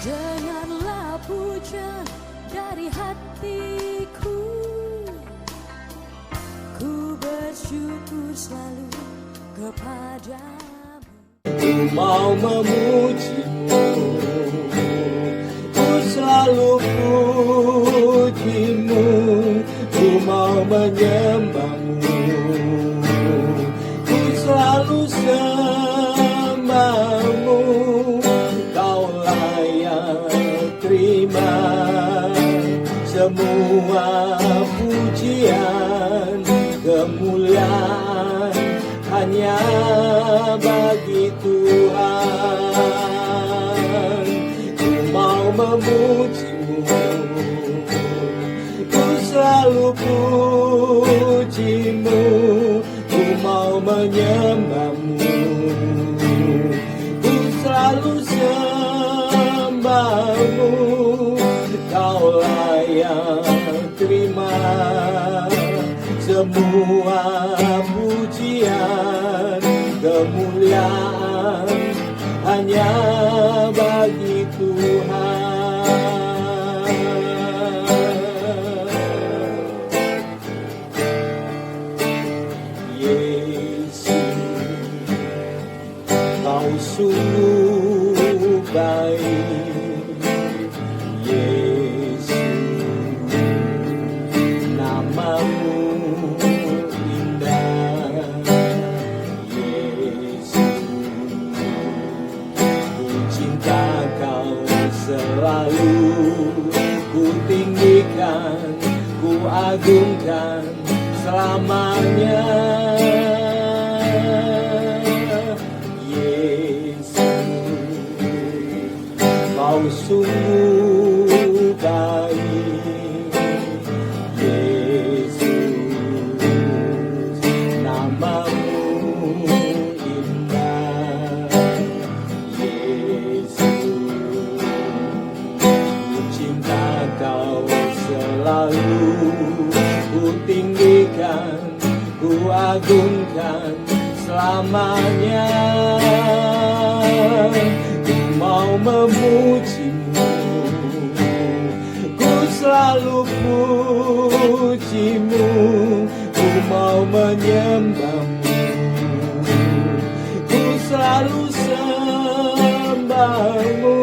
Dengarlah pujian dari hatiku, ku bersyukur selalu kepadamu. Ku mau memujimu, ku selalu pujimu, ku mau menyembahmu, ku selalu sembahmu. Kau layak terima semua pujian, kemuliaan hanya bagi Tuhan. Ku mau memujimu, ku selalu pujimu, ku mau menyembahmu, ku selalu sembahmu. Kau layak terima semua pujian, kemuliaan hanya bagi Tuhan. Yesus, Kau sungguh baik. Yesus, namamu indah. Yesus, ku cinta Kau selalu, ku tinggikan, ku agungkan selamanya. Kau sungguh baik. Yesus, namamu indah. Yesus, ku cinta Kau selalu, ku tinggikan, ku agungkan selamanya. Mau memujimu, ku selalu pujimu, ku mau menyembahmu, ku selalu sembahmu.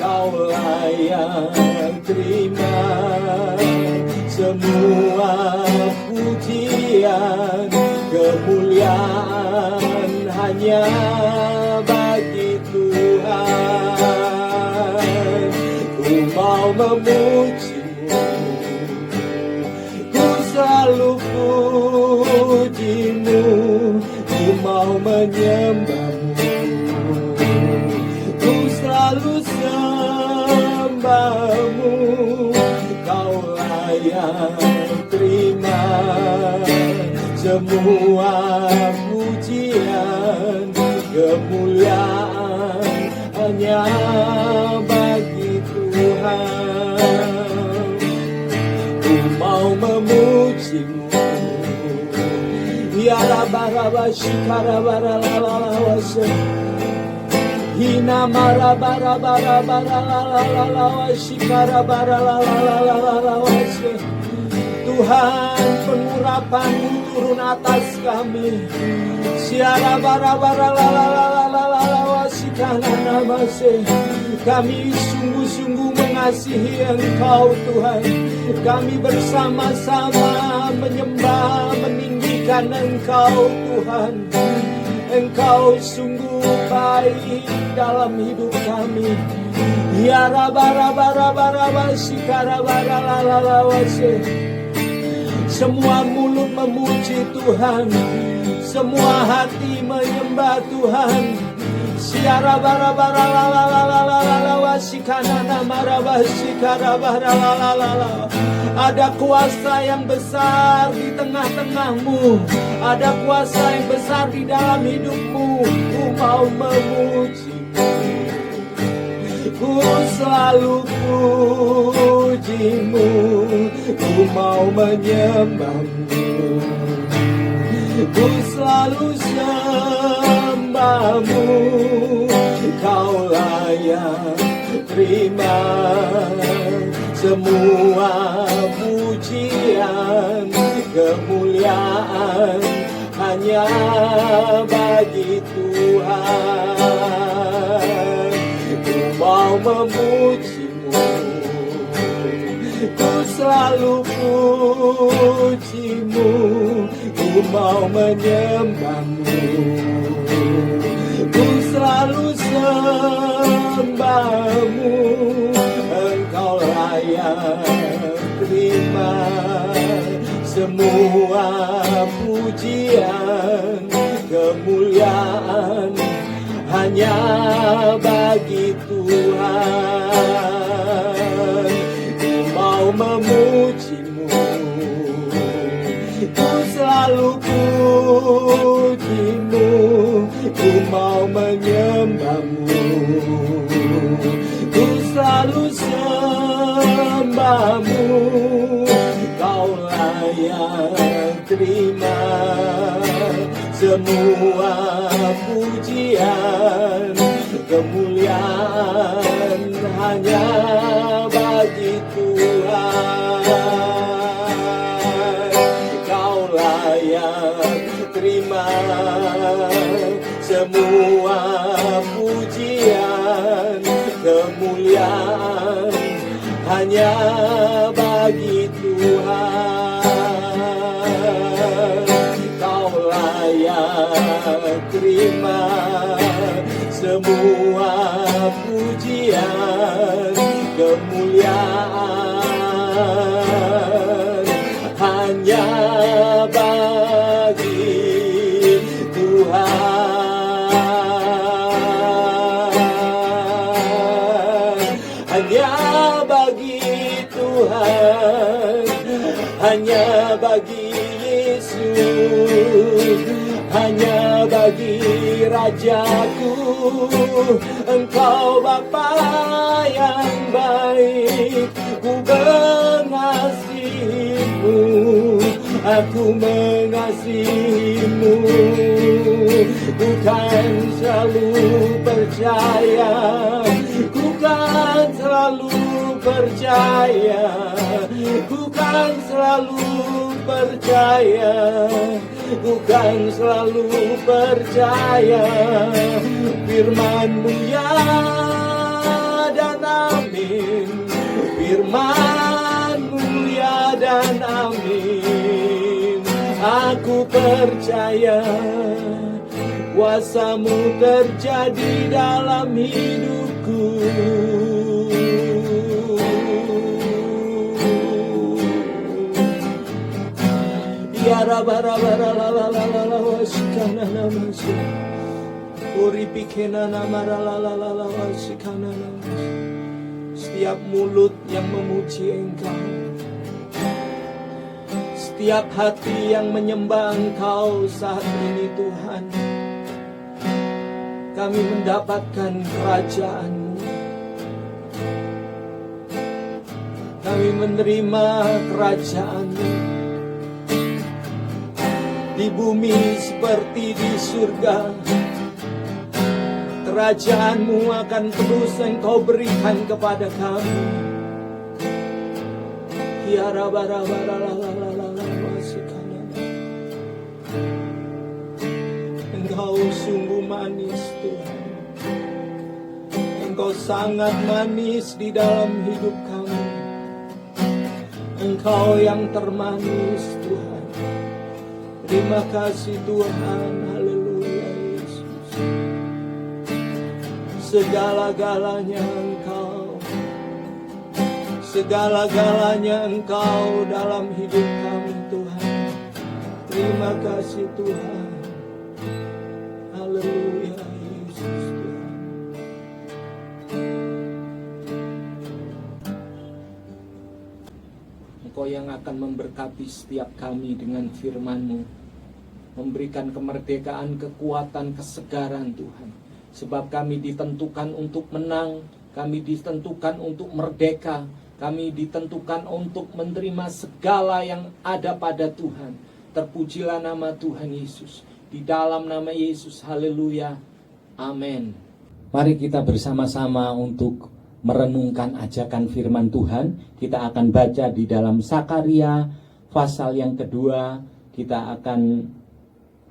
Kau layak terima semua pujian, kemuliaan hanya bagi Tuhan. Ku mau memujimu, ku selalu pujimu, ku mau menyembahmu, ku selalu sembahmu. Kau layak terima semua pujian, kemuliaan hanya bagi Tuhan. Ku mau memujimu, ya Rabba Shikara Baralawase, Hina Mara Bara Bara Bara Shikara Baralawase. Tuhan, pengurapan-Mu turun atas kami. Siara bara bara kami sungguh-sungguh mengasihi Engkau Tuhan. Kami bersama-sama menyembah, meninggikan Engkau Tuhan. Engkau sungguh baik dalam hidup kami. Ya rabara sikara baralawase. Semua mulut memuji Tuhan, semua hati menyembah Tuhan. Siara bara bara wasikana maraba sikara bara. Ada kuasa yang besar di tengah-tengahmu, ada kuasa yang besar di dalam hidupmu. Ku mau memujimu, ku selalu pujimu, ku mau menyembahmu, ku selalu sembahmu. Kau layak terima semua pujian, kemuliaan hanya bagi Tuhan. Ku mau memujimu, ku selalu pujimu, ku mau menyembahmu, ku selalu sembahmu. Engkau layak terima semua pujian, kemuliaan hanya bagi Tuhan. Ku mau memujimu, ku selalu pujimu, ku mau menyembahmu, ku selalu sembahmu. Kau layak terima semua pujian, kemuliaan hanya bagi Tuhan. Kau layak terima semua pujian, kemuliaan hanya bagi Tuhan. Kau layak terima semua pujian, kemuliaan hanya bagi Tuhan. Hanya bagi Tuhan, hanya bagi Yesus, hanya bagi Rajaku. Engkau Bapa yang baik, ku mengasihimu, aku mengasihimu. Ku kan selalu percaya, ku kan selalu percaya, ku kan selalu percaya, ku kan selalu percaya. Firman-Mu ya dan amin, firman-Mu ya dan amin. Aku percaya kuasa-Mu terjadi dalam hidupku. Ya rabara la la la la la wasikana namasu, uripikena namara la la la la wasikana namasu. Setiap mulut yang memuji Engkau, setiap hati yang menyembah Engkau saat ini Tuhan, kami mendapatkan kerajaan-Mu. Kami menerima kerajaan-Mu di bumi seperti di surga. Kerajaan-Mu akan terus Engkau berikan kepada kami. Engkau sungguh manis Tuhan, Engkau sangat manis di dalam hidup kami. Engkau yang termanis Tuhan. Terima kasih Tuhan, haleluya Yesus. Segala-galanya Engkau, segala-galanya Engkau dalam hidup kami Tuhan. Terima kasih Tuhan, haleluya Yesus Tuhan. Engkau yang akan memberkati setiap kami dengan firman-Mu, memberikan kemerdekaan, kekuatan, kesegaran Tuhan. Sebab kami ditentukan untuk menang, kami ditentukan untuk merdeka, kami ditentukan untuk menerima segala yang ada pada Tuhan. Terpujilah nama Tuhan Yesus. Di dalam nama Yesus, haleluya, amin. Mari kita bersama-sama untuk merenungkan ajakan firman Tuhan. Kita akan baca di dalam Sakaria pasal yang kedua. Kita akan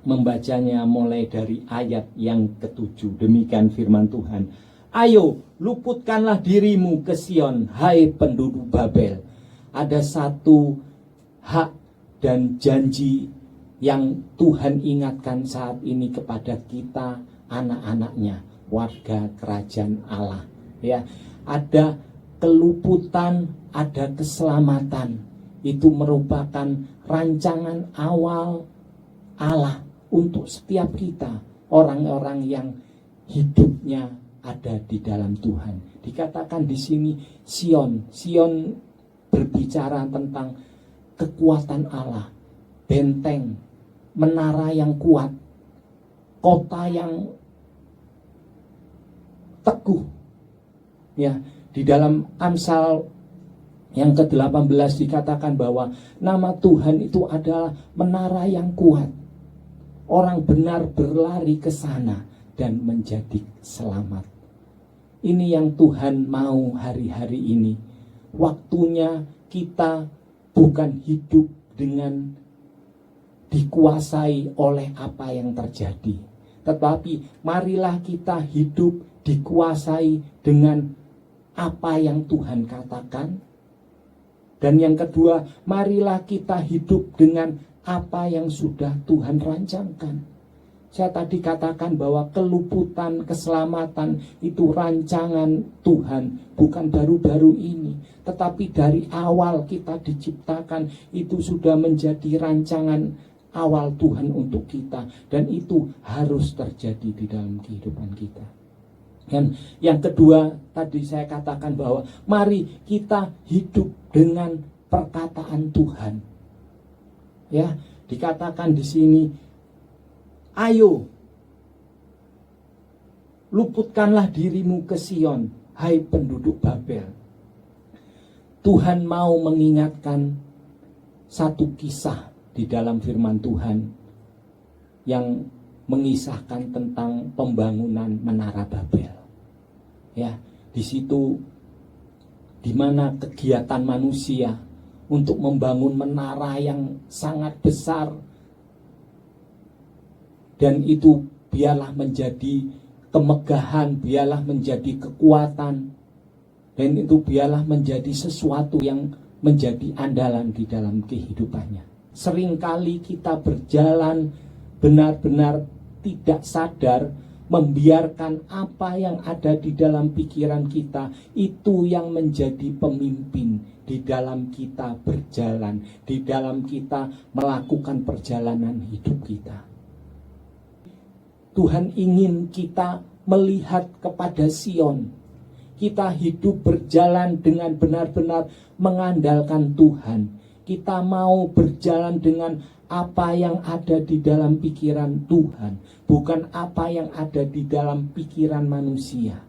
membacanya mulai dari ayat yang ke-7. Demikian firman Tuhan. Ayo, luputkanlah dirimu ke Sion, hai penduduk Babel. Ada satu hak dan janji yang Tuhan ingatkan saat ini kepada kita, anak-anaknya, warga kerajaan Allah. Ya, ada keluputan, ada keselamatan. Itu merupakan rancangan awal Allah untuk setiap kita, orang-orang yang hidupnya ada di dalam Tuhan. Dikatakan di sini Sion. Sion berbicara tentang kekuatan Allah, benteng, menara yang kuat, kota yang teguh. Ya, di dalam Amsal yang ke-18 dikatakan bahwa nama Tuhan itu adalah menara yang kuat. Orang benar berlari ke sana dan menjadi selamat. Ini yang Tuhan mau hari-hari ini. Waktunya kita bukan hidup dengan dikuasai oleh apa yang terjadi, tetapi marilah kita hidup dikuasai dengan apa yang Tuhan katakan. Dan yang kedua, marilah kita hidup dengan apa yang sudah Tuhan rancangkan. Saya tadi katakan bahwa keluputan, keselamatan itu rancangan Tuhan, bukan baru-baru ini, tetapi dari awal kita diciptakan itu sudah menjadi rancangan awal Tuhan untuk kita, dan itu harus terjadi di dalam kehidupan kita. Dan yang kedua tadi saya katakan bahwa mari kita hidup dengan perkataan Tuhan. Ya, dikatakan di sini, ayo luputkanlah dirimu ke Sion, hai penduduk Babel. Tuhan mau mengingatkan satu kisah di dalam firman Tuhan yang mengisahkan tentang pembangunan menara Babel. Ya, di situ di mana kegiatan manusia untuk membangun menara yang sangat besar, dan itu biarlah menjadi kemegahan, biarlah menjadi kekuatan, dan itu biarlah menjadi sesuatu yang menjadi andalan di dalam kehidupannya. Seringkali kita berjalan benar-benar tidak sadar, membiarkan apa yang ada di dalam pikiran kita itu yang menjadi pemimpin di dalam kita berjalan, di dalam kita melakukan perjalanan hidup kita. Tuhan ingin kita melihat kepada Sion. Kita hidup berjalan dengan benar-benar mengandalkan Tuhan. Kita mau berjalan dengan apa yang ada di dalam pikiran Tuhan, bukan apa yang ada di dalam pikiran manusia.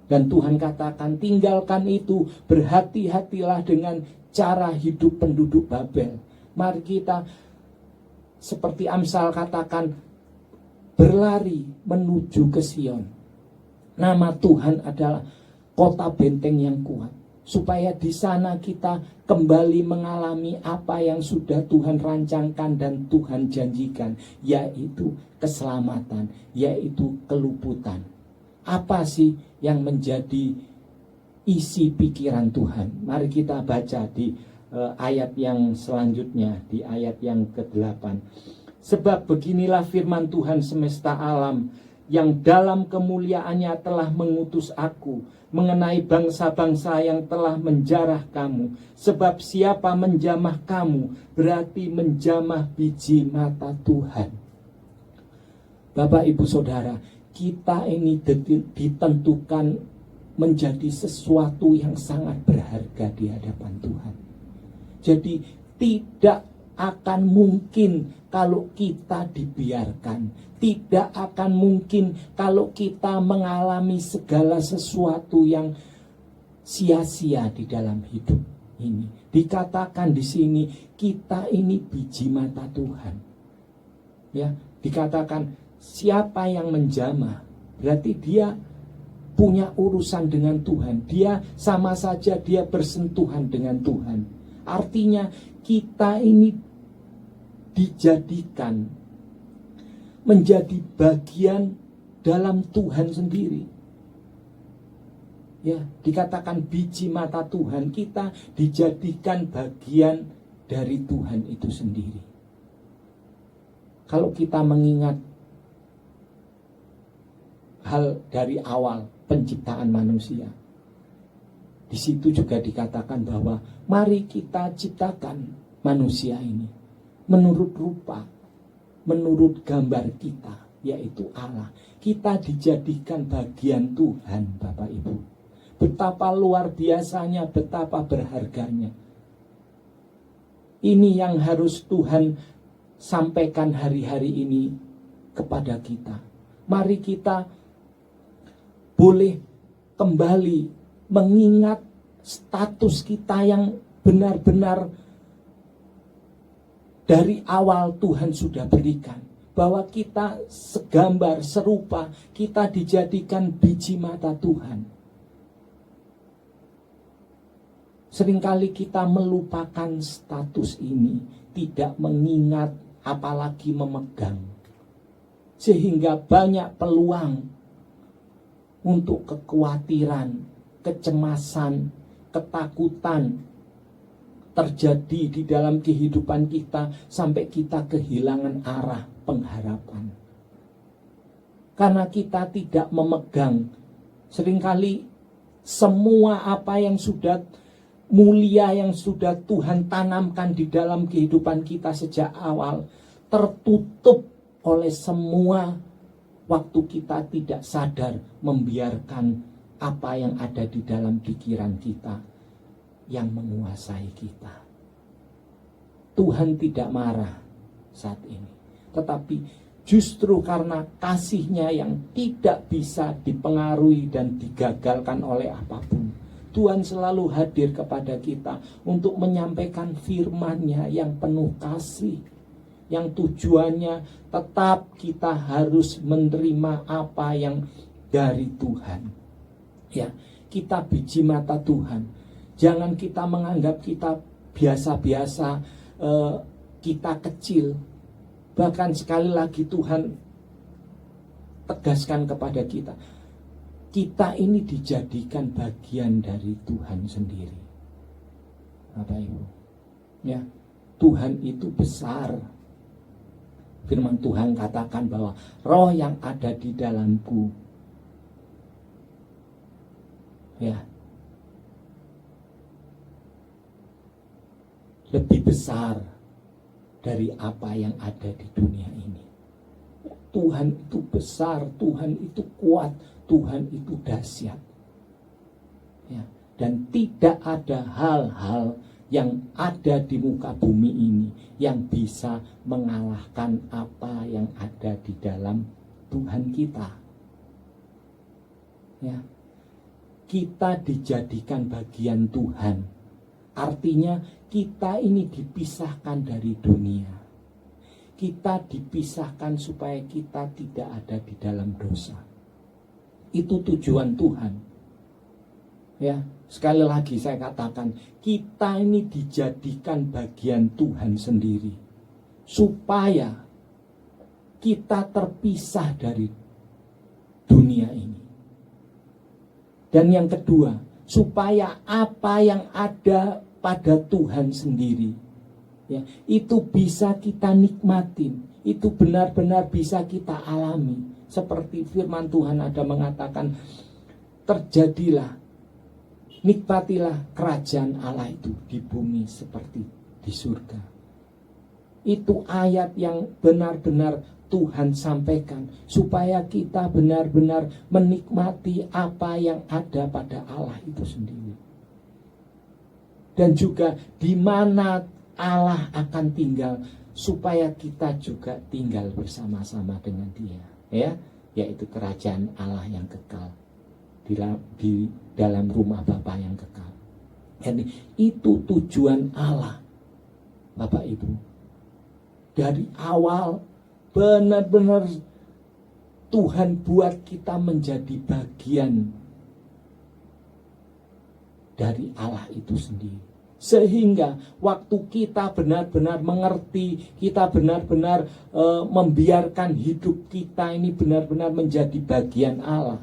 Dan Tuhan katakan, tinggalkan itu, berhati-hatilah dengan cara hidup penduduk Babel. Mari kita, seperti Amsal katakan, berlari menuju ke Sion. Nama Tuhan adalah kota benteng yang kuat, supaya di sana kita kembali mengalami apa yang sudah Tuhan rancangkan dan Tuhan janjikan, yaitu keselamatan, yaitu keluputan. Apa sih yang menjadi isi pikiran Tuhan? Mari kita baca di ayat yang selanjutnya, di ayat yang ke-8. Sebab beginilah firman Tuhan semesta alam, yang dalam kemuliaannya telah mengutus aku mengenai bangsa-bangsa yang telah menjarah kamu. Sebab siapa menjamah kamu berarti menjamah biji mata Tuhan. Bapak, Ibu, Saudara, kita ini ditentukan menjadi sesuatu yang sangat berharga di hadapan Tuhan. Jadi tidak akan mungkin kalau kita dibiarkan. Tidak akan mungkin kalau kita mengalami segala sesuatu yang sia-sia di dalam hidup ini. Dikatakan di sini kita ini biji mata Tuhan. Ya, dikatakan siapa yang menjamah berarti dia punya urusan dengan Tuhan. Dia sama saja dia bersentuhan dengan Tuhan. Artinya kita ini dijadikan menjadi bagian dalam Tuhan sendiri. Ya, dikatakan biji mata Tuhan, kita dijadikan bagian dari Tuhan itu sendiri. Kalau kita mengingat hal dari awal penciptaan manusia, di situ juga dikatakan bahwa mari kita ciptakan manusia ini menurut rupa, menurut gambar kita, yaitu Allah. Kita dijadikan bagian Tuhan, Bapak Ibu. Betapa luar biasanya, betapa berharganya. Ini yang harus Tuhan sampaikan hari-hari ini kepada kita. Mari kita boleh kembali mengingat status kita yang benar-benar dari awal Tuhan sudah berikan. Bahwa kita segambar, serupa, kita dijadikan biji mata Tuhan. Seringkali kita melupakan status ini, tidak mengingat, apalagi memegang. Sehingga banyak peluang untuk kekhawatiran, kecemasan, ketakutan terjadi di dalam kehidupan kita sampai kita kehilangan arah pengharapan. Karena kita tidak memegang, seringkali semua apa yang sudah mulia, yang sudah Tuhan tanamkan di dalam kehidupan kita sejak awal, tertutup oleh semua waktu kita tidak sadar membiarkan apa yang ada di dalam pikiran kita yang menguasai kita. Tuhan tidak marah saat ini, tetapi justru karena kasih-Nya yang tidak bisa dipengaruhi dan digagalkan oleh apapun, Tuhan selalu hadir kepada kita untuk menyampaikan firman-Nya yang penuh kasih, yang tujuannya tetap kita harus menerima apa yang dari Tuhan. Ya, kita biji mata Tuhan. Jangan kita menganggap kita biasa-biasa, kita kecil. Bahkan sekali lagi Tuhan tegaskan kepada kita, kita ini dijadikan bagian dari Tuhan sendiri. Bapak Ibu, ya, Tuhan itu besar. Firman Tuhan katakan bahwa roh yang ada di dalamku, ya, lebih besar dari apa yang ada di dunia ini. Tuhan itu besar, Tuhan itu kuat, Tuhan itu dahsyat. Ya, dan tidak ada hal-hal yang ada di muka bumi ini yang bisa mengalahkan apa yang ada di dalam Tuhan kita. Ya, kita dijadikan bagian Tuhan. Artinya kita ini dipisahkan dari dunia. Kita dipisahkan supaya kita tidak ada di dalam dosa. Itu tujuan Tuhan. Ya, sekali lagi saya katakan, kita ini dijadikan bagian Tuhan sendiri supaya kita terpisah dari dunia ini. Dan yang kedua, supaya apa yang ada pada Tuhan sendiri, ya, itu bisa kita nikmatin, itu benar-benar bisa kita alami. Seperti firman Tuhan ada mengatakan, terjadilah, nikmatilah kerajaan Allah itu di bumi seperti di surga. Itu ayat yang benar-benar Tuhan sampaikan supaya kita benar-benar menikmati apa yang ada pada Allah itu sendiri. Dan juga di mana Allah akan tinggal supaya kita juga tinggal bersama-sama dengan Dia, ya, yaitu kerajaan Allah yang kekal di dalam rumah Bapa yang kekal. Jadi itu tujuan Allah, Bapak Ibu. Dari awal benar-benar Tuhan buat kita menjadi bagian dari Allah itu sendiri. Sehingga waktu kita benar-benar mengerti, kita benar-benar membiarkan hidup kita ini benar-benar menjadi bagian Allah,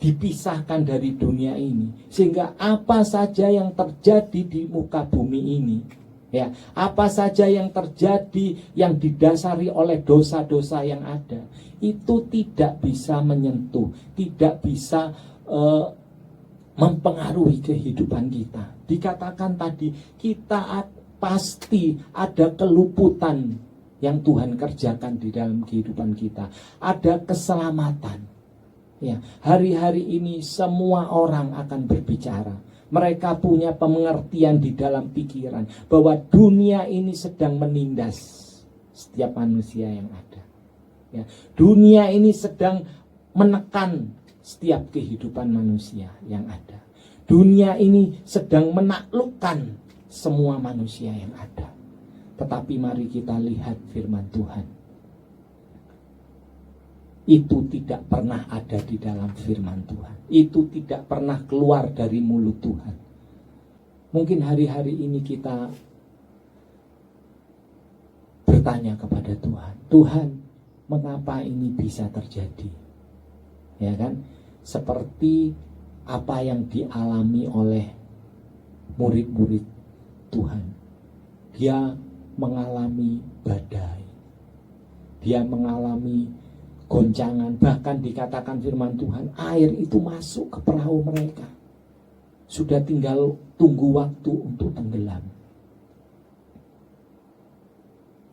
dipisahkan dari dunia ini, sehingga apa saja yang terjadi di muka bumi ini, ya, apa saja yang terjadi yang didasari oleh dosa-dosa yang ada, itu tidak bisa menyentuh, tidak bisa mempengaruhi kehidupan kita. Dikatakan tadi, kita pasti ada keluputan yang Tuhan kerjakan di dalam kehidupan kita. Ada keselamatan. Ya, hari-hari ini semua orang akan berbicara. Mereka punya pengertian di dalam pikiran bahwa dunia ini sedang menindas setiap manusia yang ada. Ya, dunia ini sedang menekan setiap kehidupan manusia yang ada. Dunia ini sedang menaklukkan semua manusia yang ada. Tetapi mari kita lihat firman Tuhan. Itu tidak pernah ada di dalam firman Tuhan. Itu tidak pernah keluar dari mulut Tuhan. Mungkin hari-hari ini kita bertanya kepada Tuhan, Tuhan, mengapa ini bisa terjadi? Ya kan? Seperti apa yang dialami oleh murid-murid Tuhan. Dia mengalami badai. Dia mengalami goncangan. Bahkan dikatakan firman Tuhan, air itu masuk ke perahu mereka. Sudah tinggal tunggu waktu untuk tenggelam.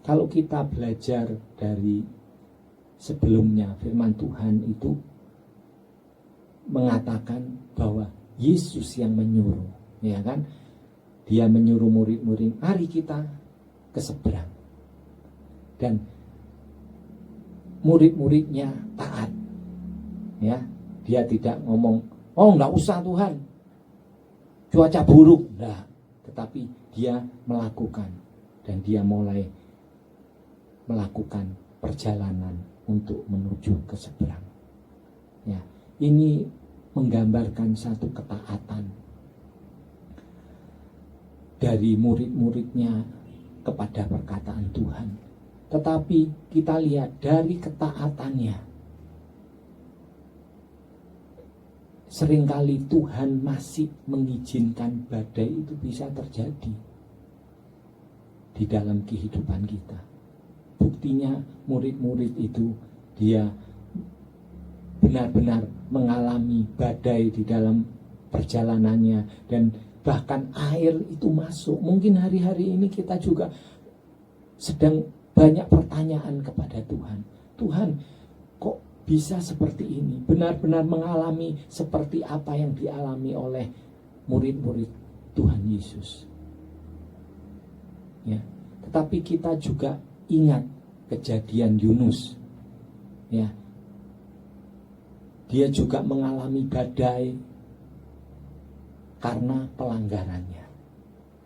Kalau kita belajar dari sebelumnya, firman Tuhan itu mengatakan bahwa Yesus yang menyuruh, ya kan? Dia menyuruh murid-murid, mari kita ke seberang. Dan murid-muridnya taat. Ya, dia tidak ngomong, "Oh, enggak usah Tuhan. Cuaca buruk." Enggak, tetapi dia melakukan, dan dia mulai melakukan perjalanan untuk menuju ke seberang. Ya, ini menggambarkan satu ketaatan dari murid-muridnya kepada perkataan Tuhan. Tetapi kita lihat dari ketaatannya, seringkali Tuhan masih mengizinkan badai itu bisa terjadi di dalam kehidupan kita. Buktinya murid-murid itu dia benar-benar mengalami badai di dalam perjalanannya, dan bahkan air itu masuk. Mungkin hari-hari ini kita juga sedang banyak pertanyaan kepada Tuhan. Tuhan, kok bisa seperti ini? Benar-benar mengalami seperti apa yang dialami oleh murid-murid Tuhan Yesus. Ya, tetapi kita juga ingat kejadian Yunus. Ya, dia juga mengalami badai karena pelanggarannya.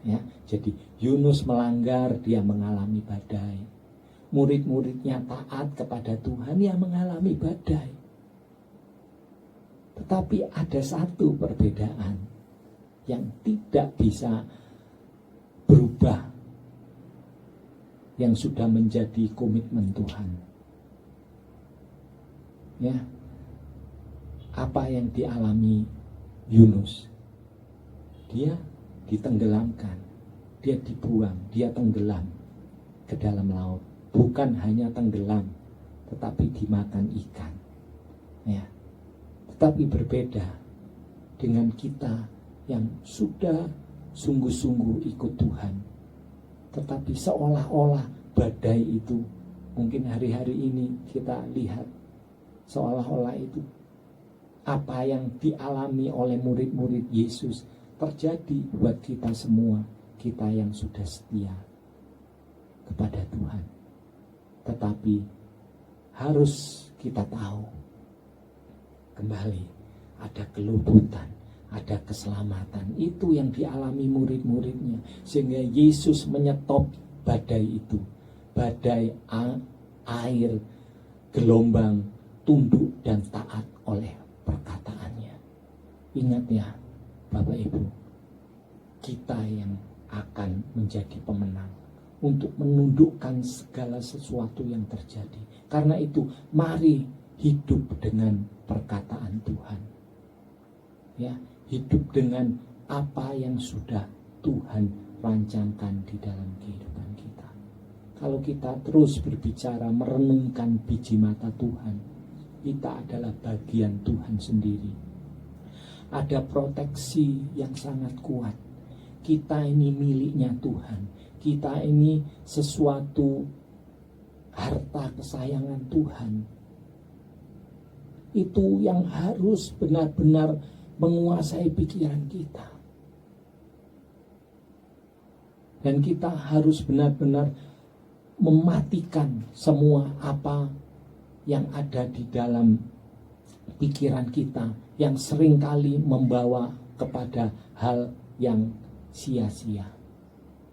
Ya, jadi Yunus melanggar, dia mengalami badai. Murid-muridnya taat kepada Tuhan, dia mengalami badai. Tetapi ada satu perbedaan yang tidak bisa berubah, yang sudah menjadi komitmen Tuhan. Ya, apa yang dialami Yunus? Dia ditenggelamkan, dia dibuang, dia tenggelam ke dalam laut. Bukan hanya tenggelam, tetapi dimakan ikan. Ya, tetapi berbeda dengan kita yang sudah sungguh-sungguh ikut Tuhan. Tetapi seolah-olah badai itu, mungkin hari-hari ini kita lihat, seolah-olah itu apa yang dialami oleh murid-murid Yesus terjadi buat kita semua, kita yang sudah setia kepada Tuhan. Tetapi harus kita tahu, kembali ada keluputan, ada keselamatan. Itu yang dialami murid-muridnya, sehingga Yesus menyetop badai itu. Badai air, gelombang, tunduk dan taat oleh perkataannya. Ingat ya, Bapak Ibu, kita yang akan menjadi pemenang untuk menundukkan segala sesuatu yang terjadi. Karena itu, mari hidup dengan perkataan Tuhan. Ya, hidup dengan apa yang sudah Tuhan rancangkan di dalam kehidupan kita. Kalau kita terus berbicara merenungkan biji mata Tuhan, kita adalah bagian Tuhan sendiri. Ada proteksi yang sangat kuat. Kita ini miliknya Tuhan. Kita ini sesuatu harta kesayangan Tuhan. Itu yang harus benar-benar menguasai pikiran kita. Dan kita harus benar-benar mematikan semua apa yang ada di dalam pikiran kita yang seringkali membawa kepada hal yang sia-sia.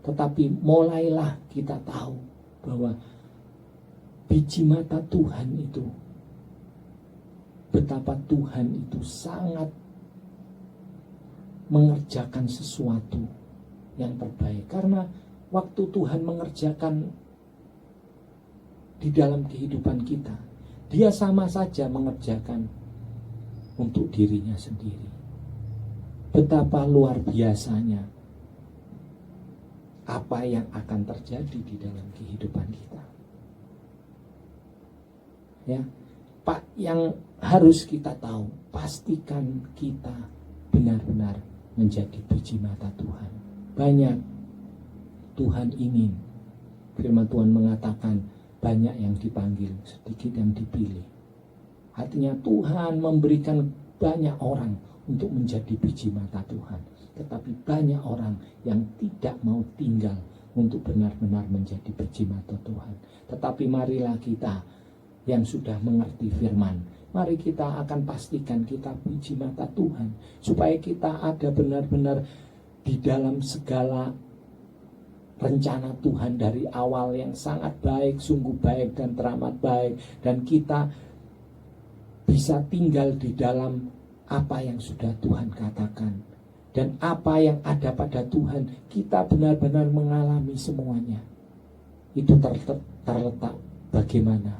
Tetapi mulailah kita tahu bahwa biji mata Tuhan itu, betapa Tuhan itu sangat mengerjakan sesuatu yang terbaik. Karena waktu Tuhan mengerjakan di dalam kehidupan kita, Dia sama saja mengerjakan untuk dirinya sendiri. Betapa luar biasanya apa yang akan terjadi di dalam kehidupan kita. Ya, Pak, yang harus kita tahu, pastikan kita benar-benar menjadi biji mata Tuhan. Banyak Tuhan ingin, firman Tuhan mengatakan banyak yang dipanggil, sedikit yang dipilih. Artinya Tuhan memberikan banyak orang untuk menjadi biji mata Tuhan. Tetapi banyak orang yang tidak mau tinggal untuk benar-benar menjadi biji mata Tuhan. Tetapi marilah kita yang sudah mengerti firman, mari kita akan pastikan kita biji mata Tuhan. Supaya kita ada benar-benar di dalam segala rencana Tuhan dari awal yang sangat baik, sungguh baik dan teramat baik. Dan kita bisa tinggal di dalam apa yang sudah Tuhan katakan. Dan apa yang ada pada Tuhan, kita benar-benar mengalami semuanya. Itu terletak bagaimana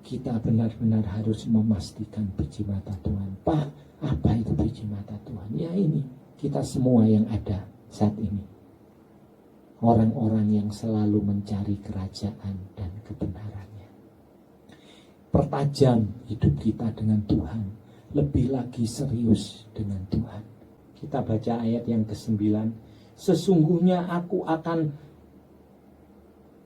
kita benar-benar harus memastikan biji mata Tuhan. Pak, apa itu biji mata Tuhan? Ya ini, kita semua yang ada saat ini. Orang-orang yang selalu mencari kerajaan dan kebenarannya. Pertajam hidup kita dengan Tuhan. Lebih lagi serius dengan Tuhan. Kita baca ayat yang ke-9. Sesungguhnya aku akan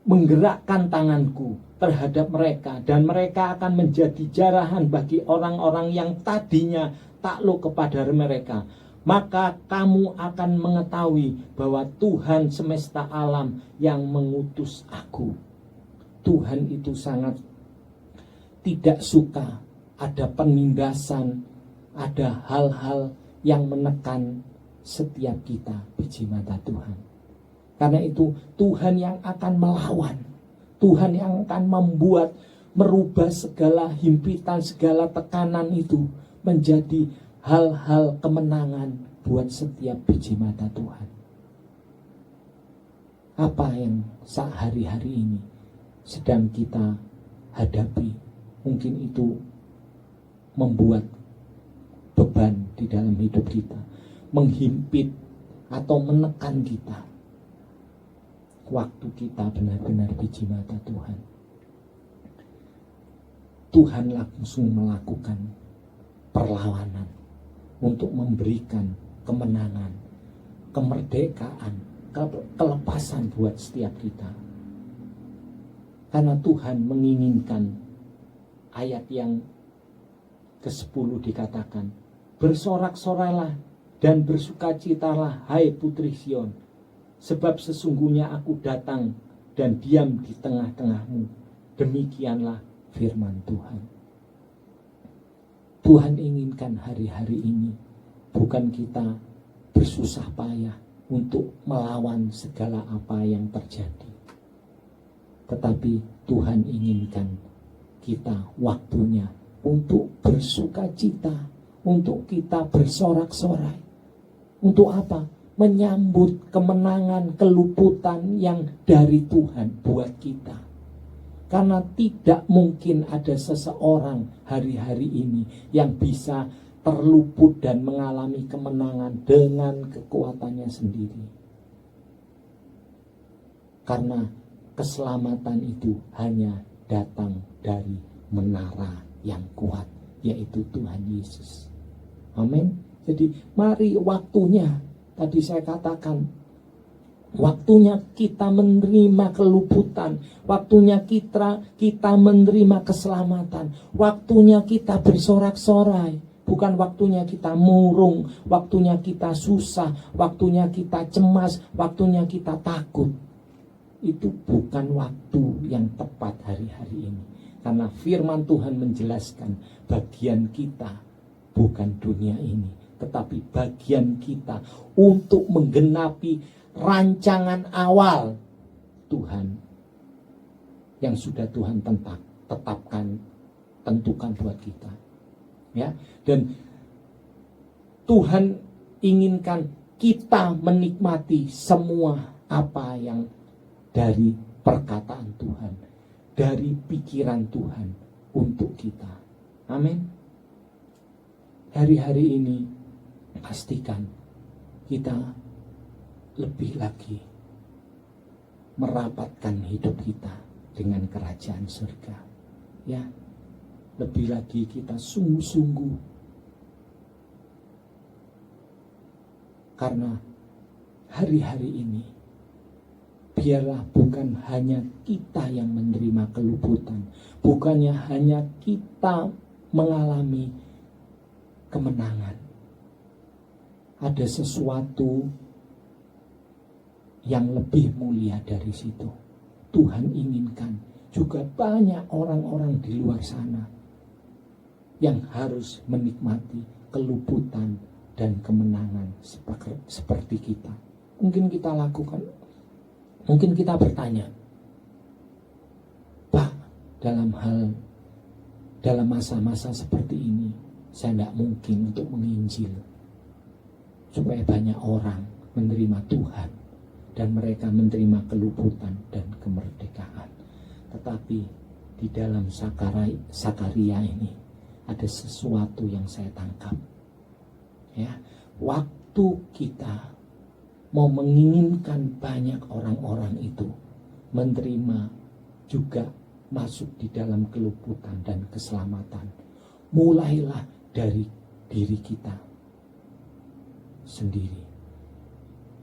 menggerakkan tanganku terhadap mereka, dan mereka akan menjadi jarahan bagi orang-orang yang tadinya takluk kepada mereka. Maka kamu akan mengetahui bahwa Tuhan semesta alam yang mengutus aku. Tuhan itu sangat tidak suka ada penindasan, ada hal-hal yang menekan setiap kita biji mata Tuhan. Karena itu Tuhan yang akan melawan, Tuhan yang akan merubah segala himpitan, segala tekanan itu menjadi hal-hal kemenangan buat setiap biji mata Tuhan. Apa yang sehari-hari ini sedang kita hadapi, mungkin itu membuat beban di dalam hidup kita, menghimpit atau menekan kita. Waktu kita benar-benar biji mata Tuhan, Tuhan langsung melakukan perlawanan untuk memberikan kemenangan, kemerdekaan, kelepasan buat setiap kita. Karena Tuhan menginginkan, ayat yang ke-10 dikatakan, bersorak-soralah dan bersukacitalah hai putri Sion, sebab sesungguhnya aku datang dan diam di tengah-tengahmu. Demikianlah firman Tuhan. Tuhan inginkan hari-hari ini bukan kita bersusah payah untuk melawan segala apa yang terjadi, tetapi Tuhan inginkan kita waktunya untuk bersukacita, untuk kita bersorak-sorai, Untuk apa? Menyambut kemenangan, keluputan yang dari Tuhan buat kita. Karena tidak mungkin ada seseorang hari-hari ini yang bisa terluput dan mengalami kemenangan dengan kekuatannya sendiri. Karena keselamatan itu hanya datang dari menara yang kuat, yaitu Tuhan Yesus. Amin. Jadi mari waktunya, tadi saya katakan, waktunya kita menerima keluputan, waktunya kita menerima keselamatan, waktunya kita bersorak-sorai, bukan waktunya kita murung, waktunya kita susah, waktunya kita cemas, waktunya kita takut. Itu bukan waktu yang tepat hari-hari ini. Karena firman Tuhan menjelaskan bagian kita bukan dunia ini, tetapi bagian kita untuk menggenapi rancangan awal Tuhan yang sudah Tuhan tentukan buat kita. Ya, dan Tuhan inginkan kita menikmati semua apa yang dari perkataan Tuhan, dari pikiran Tuhan untuk kita. Amin. Hari-hari ini pastikan kita lebih lagi merapatkan hidup kita dengan kerajaan surga. Ya, lebih lagi kita sungguh-sungguh, karena hari-hari ini biarlah bukan hanya kita yang menerima keluputan, bukannya hanya kita mengalami kemenangan. Ada sesuatu yang lebih mulia dari situ. Tuhan inginkan juga banyak orang-orang di luar sana yang harus menikmati keluputan dan kemenangan seperti kita. Mungkin kita lakukan. Mungkin kita bertanya, Pak, dalam masa-masa seperti ini, saya tidak mungkin untuk menginjil supaya banyak orang menerima Tuhan dan mereka menerima keluputan dan kemerdekaan. Tetapi di dalam Sakaria ini ada sesuatu yang saya tangkap. Ya, waktu kita mau menginginkan banyak orang-orang itu menerima juga masuk di dalam keluputan dan keselamatan, mulailah dari diri kita sendiri.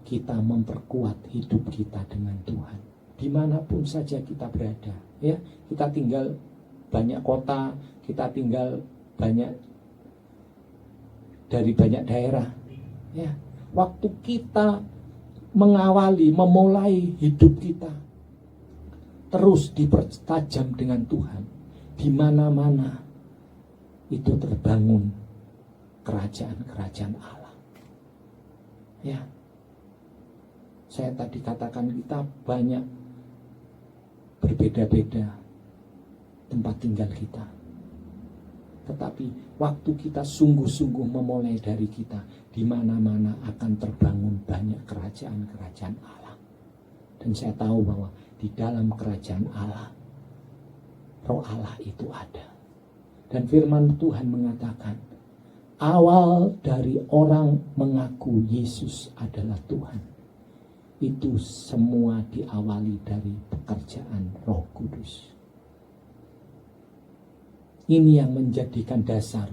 Kita memperkuat hidup kita dengan Tuhan dimanapun saja kita berada. Ya, kita tinggal banyak kota, kita tinggal dari banyak daerah. Ya, waktu kita memulai hidup kita terus dipertajam dengan Tuhan, di mana-mana itu terbangun kerajaan-kerajaan Allah. Ya, saya tadi katakan kita banyak berbeda-beda tempat tinggal kita, tetapi waktu kita sungguh-sungguh memulai dari kita, di mana-mana akan terbangun banyak kerajaan-kerajaan Allah. Dan saya tahu bahwa di dalam kerajaan Allah, Roh Allah itu ada. Dan firman Tuhan mengatakan, awal dari orang mengaku Yesus adalah Tuhan, itu semua diawali dari pekerjaan Roh Kudus. Ini yang menjadikan dasar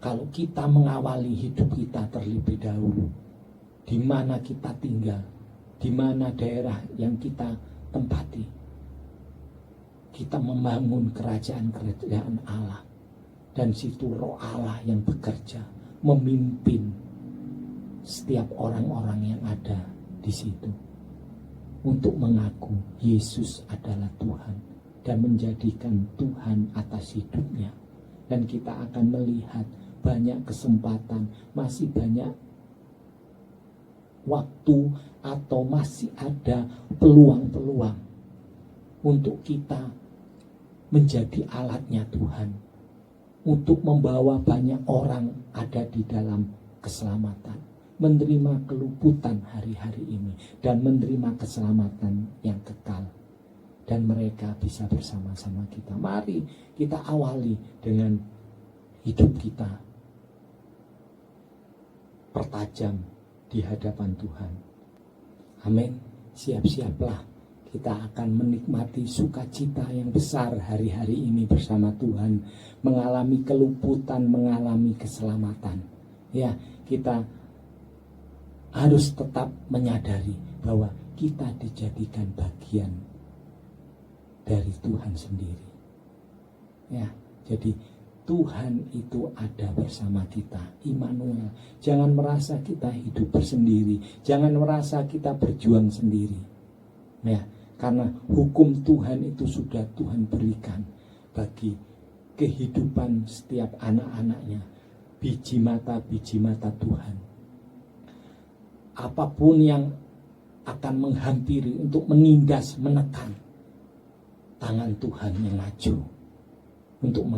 kalau kita mengawali hidup kita terlebih dahulu, di mana kita tinggal, di mana daerah yang kita tempati, kita membangun kerajaan-kerajaan Allah, dan situ Roh Allah yang bekerja, memimpin setiap orang-orang yang ada di situ untuk mengaku Yesus adalah Tuhan dan menjadikan Tuhan atas hidupnya. Dan kita akan melihat banyak kesempatan, masih banyak waktu atau masih ada peluang-peluang untuk kita menjadi alatnya Tuhan, untuk membawa banyak orang ada di dalam keselamatan, menerima keluputan hari-hari ini dan menerima keselamatan yang kekal. Dan mereka bisa bersama-sama kita. Mari kita awali dengan hidup kita pertajam di hadapan Tuhan. Amin. Siap-siaplah, kita akan menikmati sukacita yang besar hari-hari ini bersama Tuhan, mengalami keluputan, mengalami keselamatan. Ya, kita harus tetap menyadari bahwa kita dijadikan bagian dari Tuhan sendiri. Ya, jadi Tuhan itu ada bersama kita, Immanuel. Jangan merasa kita hidup bersendiri, jangan merasa kita berjuang sendiri. Ya, karena hukum Tuhan itu sudah Tuhan berikan bagi kehidupan setiap anak-anaknya, biji mata Tuhan. Apapun yang akan menghampiri untuk menindas, menekan, tangan Tuhan yang maju untuk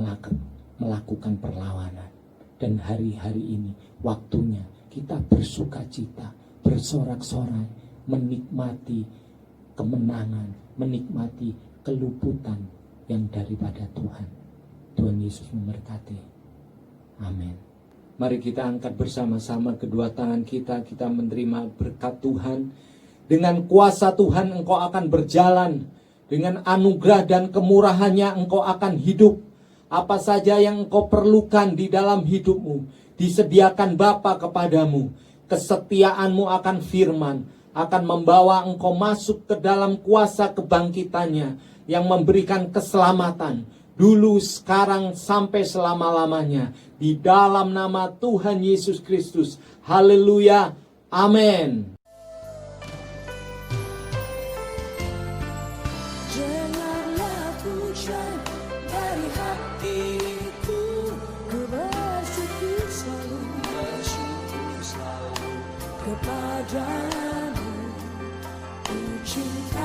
melakukan perlawanan. Dan hari-hari ini waktunya kita bersukacita, bersorak-sorai, menikmati kemenangan, menikmati keluputan yang daripada Tuhan. Tuhan Yesus memberkati. Amin. Mari kita angkat bersama-sama kedua tangan kita menerima berkat Tuhan. Dengan kuasa Tuhan engkau akan berjalan, dengan anugerah dan kemurahannya engkau akan hidup. Apa saja yang engkau perlukan di dalam hidupmu disediakan Bapa kepadamu. Kesetiaanmu akan firman akan membawa engkau masuk ke dalam kuasa kebangkitannya yang memberikan keselamatan dulu, sekarang, sampai selama-lamanya, di dalam nama Tuhan Yesus Kristus. Haleluya. Amin. Dengarlah pujian dari hatiku, ku bersyukur selalu kepadamu, ku cinta